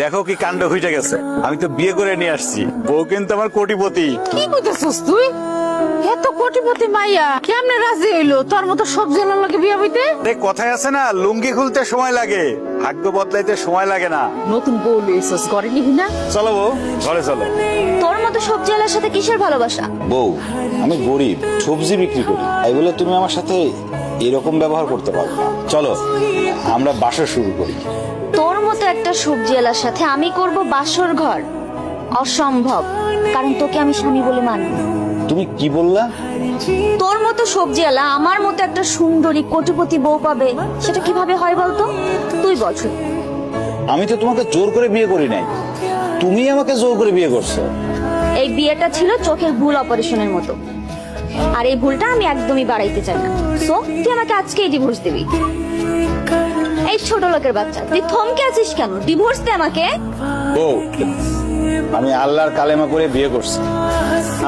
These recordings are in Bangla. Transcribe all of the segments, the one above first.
দেখো কি কাণ্ড হইতে গেছে। আমি তো বিয়ে করে নিয়ে আসছি, বউ কিন্তু আমার কোটিপতি। কি কইতেছস তুই? এত কোটিপতি মাইয়া কেমনে রাজি হইলো তোর মতো সব জেলার লোকে বিয়ে হইতে? কথায় আছে না, লুঙ্গি খুলতে সময় লাগে, ভাগ্য বদলাইতে সময় লাগে না। নতুন বউ লইছস, ঘরে নিবি না? চলো বউ, ঘরে চলো। তোর মতো সবজিওয়ালার সাথে কিসের ভালোবাসা? বউ, আমি গরিব, সবজি বিক্রি করি, তাই বলে তুমি আমার সাথে এরকম ব্যবহার করতে পারবে না। চলো আমরা বাসা শুরু করি। তোর মতো একটা সবজিওয়ালার সাথে আমি করব বাসর ঘর? অসম্ভব, কারণ তোকে আমি স্বামী বলে মানি না। তুমি কি বললা? তোর মতো সবজিওয়ালা আমার মতো একটা সুন্দরী কোটিপতি বউ পাবে, সেটা কিভাবে হয় বলতো? তুই বল। আমি তো তোমাকে জোর করে বিয়ে করি নাই, তুমি আমাকে জোর করে বিয়ে করছো। এই বিয়েটা ছিল চোখের ভুল অপারেশনের মতো, আর এই ভুলটা আমি একদমই বাড়াইতে চাই না। সো তুই আমাকে আজকেই ডিভোর্স দিবি। এই ছোট লোকের বাচ্চা, তুই থমকে আছিস কেন? ডিভোর্স দে আমাকে। বউ, আমি আল্লাহর কালেমা করে বিয়ে করছি,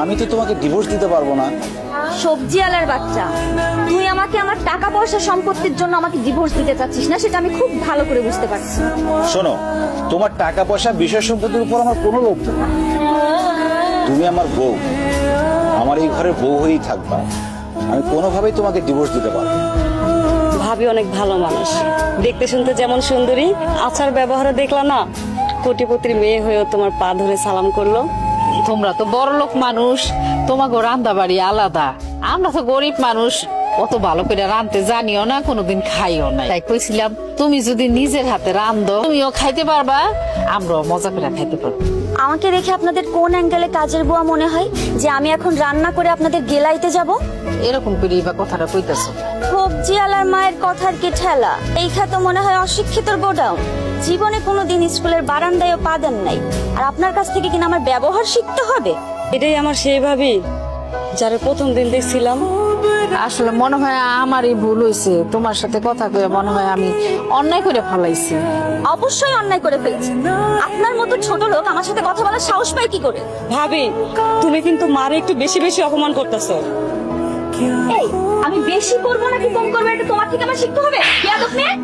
আমি তো তোমাকে ডিভোর্স দিতে পারবো না। সবজিওয়ালার বাচ্চা, তুই আমাকে আমার টাকা পয়সা সম্পত্তির জন্য আমাকে ডিভোর্স দিতে চাচ্ছিস না, সেটা আমি খুব ভালো করে বুঝতে পারছি। শোনো, তোমার টাকা পয়সা বিষয় সম্পত্তির উপর আমার কোনো লোভ নেই। তুমি আমার বউ, আমার এই ঘরের বউ হয়েই থাকবা। আমি কোনোভাবেই তোমাকে ডিভোর্স দিতে পারবো না। ভাবি অনেক ভালো মানুষ, দেখতে শুনতে যেমন সুন্দরী, আচার ব্যবহারে দেখলা না কোটিপতির মেয়ে হয়েও তোমার পা ধরে সালাম করলো। তোমরা তো বড় লোক মানুষ, তোমাকে রান্না বাড়ি আলাদা। আমরা তো গরিব মানুষ, অত ভালো করে রাঁধতে জানিও না, কোনোদিন খাইও না। তাই কইছিলাম তুমি যদি নিজের হাতে রান্ধো, তুমিও খাইতে পারবা, আমরাও মজা করে খাইতে পারবো। আমাকে দেখে আপনাদের কোন অ্যাঙ্গেলে কাজের বুয়া মনে হয় যে আমি এখন রান্না করে আপনাদের গেলাইতে যাব? এরকম করে বা কথাটা কইতেছো? সবজিওয়ালার মায়ের কথার কি ঠেলা? এই খ্যাত মনে হয় অশিক্ষিতর গোডাউন। জীবনে কোনোদিন স্কুলের বারান্দায়ও পা দেন নাই, আর আপনার কাছ থেকে কিনা আমার ব্যবহার শিখতে হবে? এটাই আমার সেই ভাবি যারা প্রথম দিন দেখছিলাম। আসলে মনে হয় আমারই ভুল হয়েছে, তোমার সাথে কথা কয়ে মনে হয় আমি অন্যায় করে ফেলাইছি। অবশ্যই অন্যায় করে ফেলেছি। আপনার মতো ছোট লোক আমার সাথে কথা বলার সাহস পায় কি করে? ভাবি, তুমি কিন্তু মারে একটু বেশি বেশি অপমান করতেছো। এই, আমি বেশি করবো নাকি কম করবো এটা তোমার থেকে আমার শিখতে হবে। বেয়াদব মেয়ে।